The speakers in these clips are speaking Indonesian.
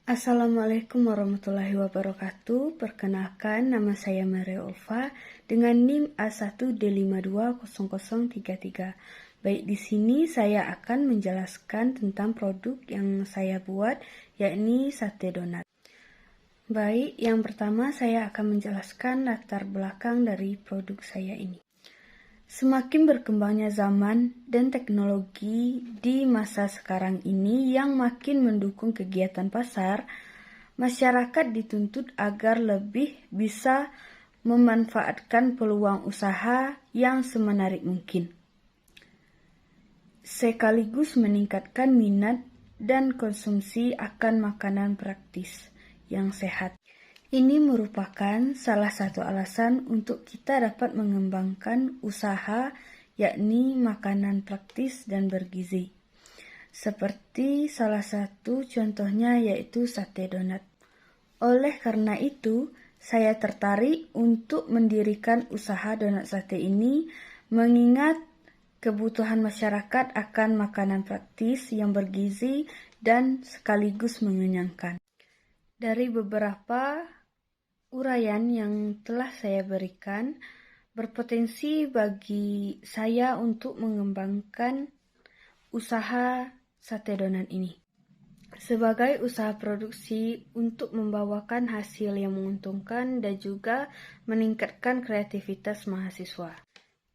Assalamualaikum warahmatullahi wabarakatuh. Perkenalkan, nama saya Maria Ulfa dengan NIM A1D520033. Baik, di sini saya akan menjelaskan tentang produk yang saya buat, yakni sate donat. Baik, yang pertama saya akan menjelaskan latar belakang dari produk saya ini. Semakin berkembangnya zaman dan teknologi di masa sekarang ini yang makin mendukung kegiatan pasar, masyarakat dituntut agar lebih bisa memanfaatkan peluang usaha yang semenarik mungkin, sekaligus meningkatkan minat dan konsumsi akan makanan praktis yang sehat. Ini merupakan salah satu alasan untuk kita dapat mengembangkan usaha, yakni makanan praktis dan bergizi. Seperti salah satu contohnya yaitu sate donat. Oleh karena itu, saya tertarik untuk mendirikan usaha donat sate ini, mengingat kebutuhan masyarakat akan makanan praktis yang bergizi dan sekaligus mengenyangkan. Dari beberapa uraian yang telah saya berikan, berpotensi bagi saya untuk mengembangkan usaha sate donat ini sebagai usaha produksi untuk membawakan hasil yang menguntungkan dan juga meningkatkan kreativitas mahasiswa.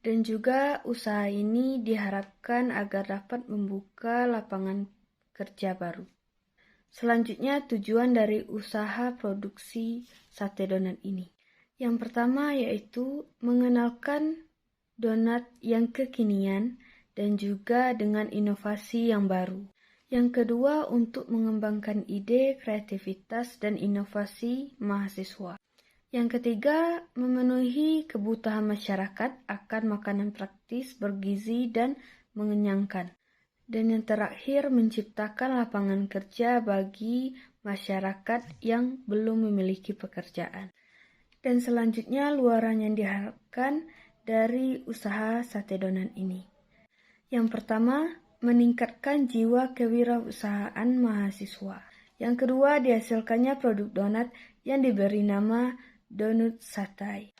Dan juga usaha ini diharapkan agar dapat membuka lapangan kerja baru. Selanjutnya, tujuan dari usaha produksi sate donat ini. Yang pertama yaitu mengenalkan donat yang kekinian dan juga dengan inovasi yang baru. Yang kedua, untuk mengembangkan ide, kreativitas, dan inovasi mahasiswa. Yang ketiga, memenuhi kebutuhan masyarakat akan makanan praktis, bergizi, dan mengenyangkan. Dan yang terakhir, menciptakan lapangan kerja bagi masyarakat yang belum memiliki pekerjaan. Dan selanjutnya, luaran yang diharapkan dari usaha sate donat ini. Yang pertama, meningkatkan jiwa kewirausahaan mahasiswa. Yang kedua, dihasilkannya produk donat yang diberi nama Donut Satay.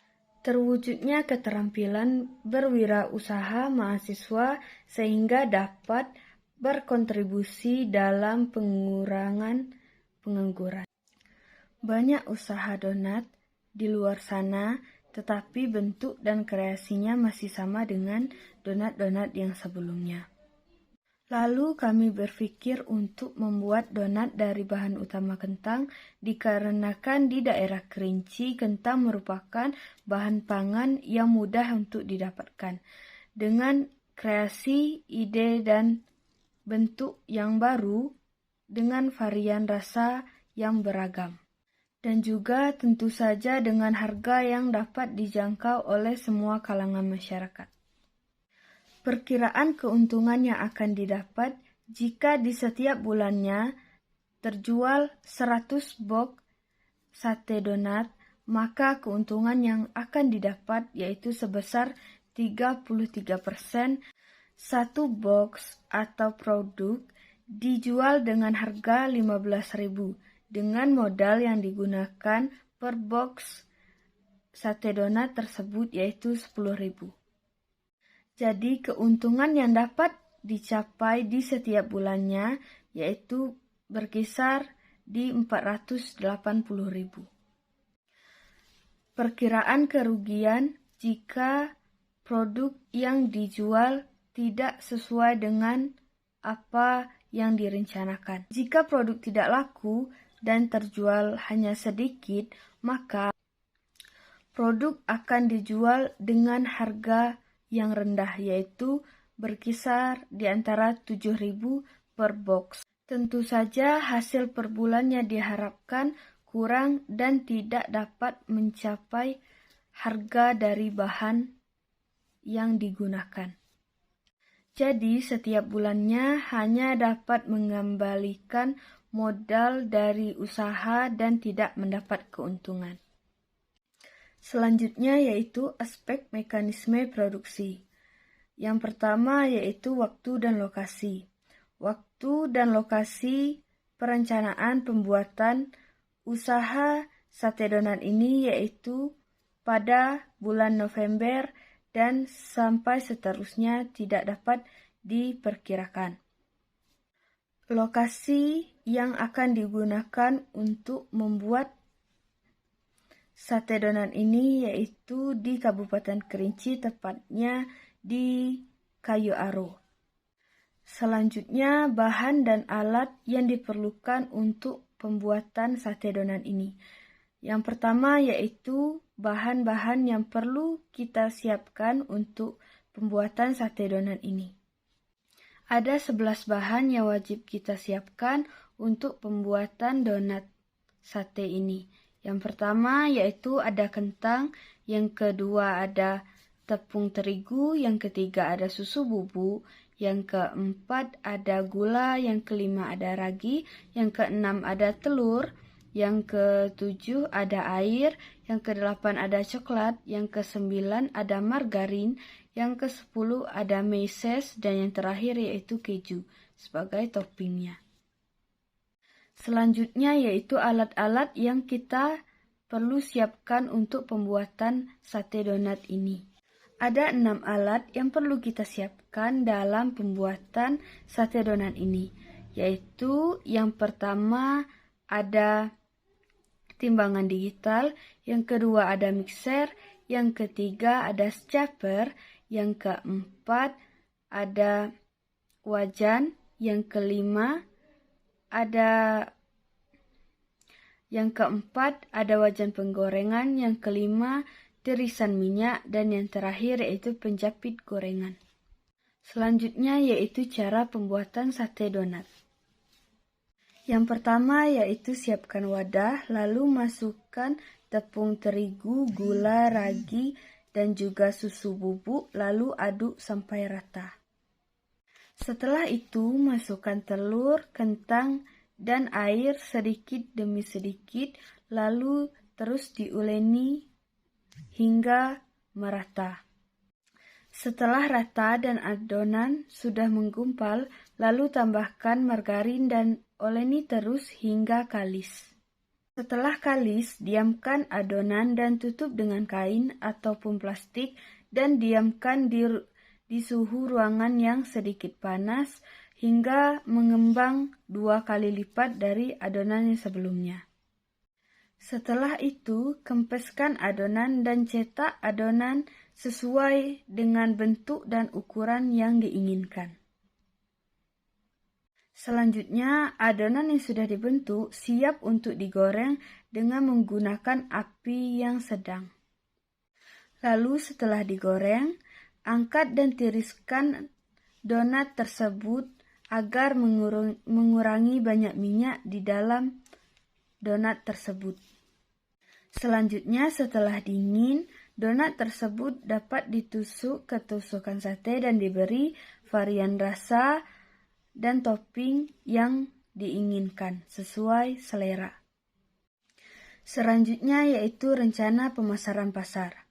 Terwujudnya keterampilan berwirausaha mahasiswa sehingga dapat berkontribusi dalam pengurangan pengangguran. Banyak usaha donat di luar sana, tetapi bentuk dan kreasinya masih sama dengan donat-donat yang sebelumnya. Lalu kami berpikir untuk membuat donat dari bahan utama kentang dikarenakan di daerah Kerinci kentang merupakan bahan pangan yang mudah untuk didapatkan. Dengan kreasi, ide, dan bentuk yang baru dengan varian rasa yang beragam. Dan juga tentu saja dengan harga yang dapat dijangkau oleh semua kalangan masyarakat. Perkiraan keuntungan yang akan didapat jika di setiap bulannya terjual 100 box sate donat, maka keuntungan yang akan didapat yaitu sebesar 33%. Satu box atau produk dijual dengan harga 15.000 dengan modal yang digunakan per box sate donat tersebut yaitu 10.000. Jadi keuntungan yang dapat dicapai di setiap bulannya yaitu berkisar di 480.000. Perkiraan kerugian jika produk yang dijual tidak sesuai dengan apa yang direncanakan. Jika produk tidak laku dan terjual hanya sedikit, maka produk akan dijual dengan harga yang rendah yaitu berkisar di antara 7.000 per box. Tentu saja hasil per bulannya diharapkan kurang dan tidak dapat mencapai harga dari bahan yang digunakan. Jadi setiap bulannya hanya dapat mengembalikan modal dari usaha dan tidak mendapat keuntungan. Selanjutnya yaitu aspek mekanisme produksi. Yang pertama yaitu waktu dan lokasi. Waktu dan lokasi perencanaan pembuatan usaha sate donat ini yaitu pada bulan November dan sampai seterusnya tidak dapat diperkirakan. Lokasi yang akan digunakan untuk membuat sate donat ini yaitu di Kabupaten Kerinci, tepatnya di Kayu Aro. Selanjutnya, bahan dan alat yang diperlukan untuk pembuatan sate donat ini. Yang pertama yaitu bahan-bahan yang perlu kita siapkan untuk pembuatan sate donat ini. Ada 11 bahan yang wajib kita siapkan untuk pembuatan donat sate ini. Yang pertama yaitu ada kentang, yang kedua ada tepung terigu, yang ketiga ada susu bubuk, yang keempat ada gula, yang kelima ada ragi, yang keenam ada telur, yang ketujuh ada air, yang kedelapan ada coklat, yang kesembilan ada margarin, yang ke-10 ada meses, dan yang terakhir yaitu keju sebagai toppingnya. Selanjutnya yaitu alat-alat yang kita perlu siapkan untuk pembuatan sate donat ini. Ada 6 alat yang perlu kita siapkan dalam pembuatan sate donat ini, yaitu yang pertama ada timbangan digital, yang kedua ada mixer, yang ketiga ada stepper, yang keempat ada wajan, yang keempat ada wajan penggorengan, yang kelima tirisan minyak, dan yang terakhir yaitu penjepit gorengan. Selanjutnya yaitu cara pembuatan sate donat. Yang pertama yaitu siapkan wadah, lalu masukkan tepung terigu, gula, ragi, dan juga susu bubuk, lalu aduk sampai rata. Setelah itu masukkan telur, kentang, dan air sedikit demi sedikit, lalu terus diuleni hingga merata. Setelah rata dan adonan sudah menggumpal, lalu tambahkan margarin dan oleni terus hingga kalis. Setelah kalis, diamkan adonan dan tutup dengan kain ataupun plastik dan diamkan di suhu ruangan yang sedikit panas hingga mengembang 2 kali lipat dari adonan yang sebelumnya. Setelah itu, kempeskan adonan dan cetak adonan sesuai dengan bentuk dan ukuran yang diinginkan. Selanjutnya, adonan yang sudah dibentuk siap untuk digoreng dengan menggunakan api yang sedang. Lalu setelah digoreng, angkat dan tiriskan donat tersebut agar mengurangi banyak minyak di dalam donat tersebut. Selanjutnya, setelah dingin, donat tersebut dapat ditusuk ke tusukan sate dan diberi varian rasa dan topping yang diinginkan sesuai selera. Selanjutnya yaitu rencana pemasaran pasar.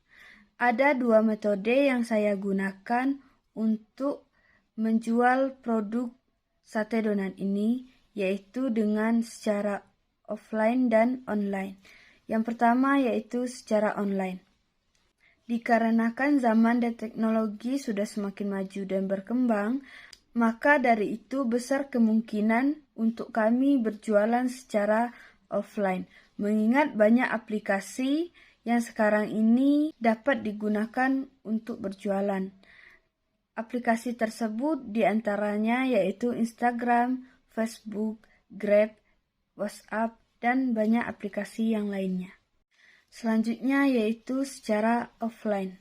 Ada 2 metode yang saya gunakan untuk menjual produk sate donat ini, yaitu dengan secara offline dan online. Yang pertama yaitu secara online. Dikarenakan zaman dan teknologi sudah semakin maju dan berkembang, maka dari itu besar kemungkinan untuk kami berjualan secara offline, mengingat banyak aplikasi yang sekarang ini dapat digunakan untuk berjualan. Aplikasi tersebut diantaranya yaitu Instagram, Facebook, Grab, WhatsApp, dan banyak aplikasi yang lainnya. Selanjutnya yaitu secara offline.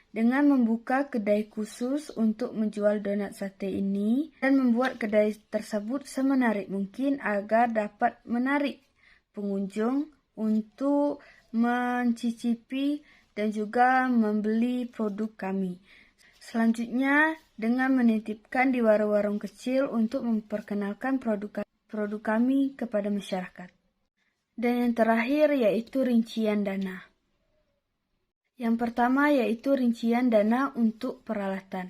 Dengan membuka kedai khusus untuk menjual donat sate ini dan membuat kedai tersebut semenarik mungkin agar dapat menarik pengunjung untuk mencicipi dan juga membeli produk kami. Selanjutnya dengan menitipkan di warung-warung kecil untuk memperkenalkan produk kami kepada masyarakat. Dan yang terakhir yaitu rincian dana. Yang pertama yaitu rincian dana untuk peralatan.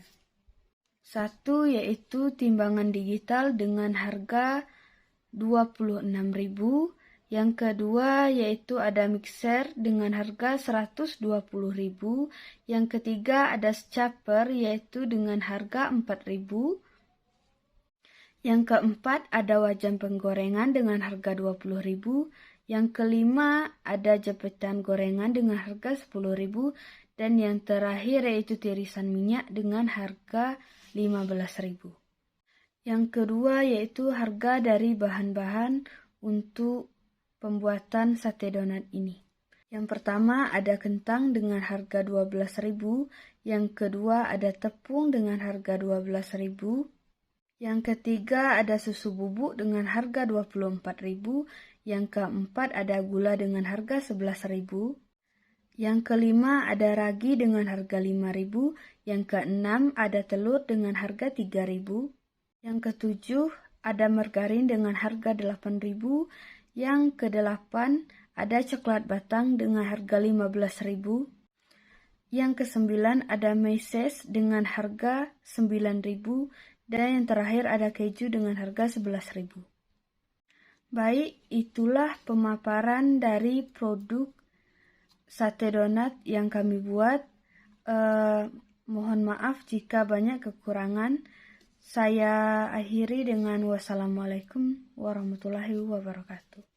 1 yaitu timbangan digital dengan harga 26.000. Yang kedua yaitu ada mixer dengan harga 120.000. Yang ketiga ada scraper yaitu dengan harga 4.000. Yang keempat ada wajan penggorengan dengan harga 20.000. Yang kelima ada jepitan gorengan dengan harga 10.000. Dan yang terakhir yaitu tirisan minyak dengan harga 15.000. Yang kedua yaitu harga dari bahan-bahan untuk pembuatan sate donat ini. Yang pertama ada kentang dengan harga 12.000. Yang kedua ada tepung dengan harga 12.000. Yang ketiga ada susu bubuk dengan harga 24.000. Yang keempat ada gula dengan harga 11.000. Yang kelima ada ragi dengan harga 5.000. Yang keenam ada telur dengan harga 3.000. Yang ketujuh ada margarin dengan harga 8.000. Yang kedelapan ada coklat batang dengan harga 15.000. Yang kesembilan ada meses dengan harga 9.000. Dan yang terakhir ada keju dengan harga 11.000. Baik, itulah pemaparan dari produk sate donat yang kami buat. Mohon maaf jika banyak kekurangan. Saya akhiri dengan wassalamualaikum warahmatullahi wabarakatuh.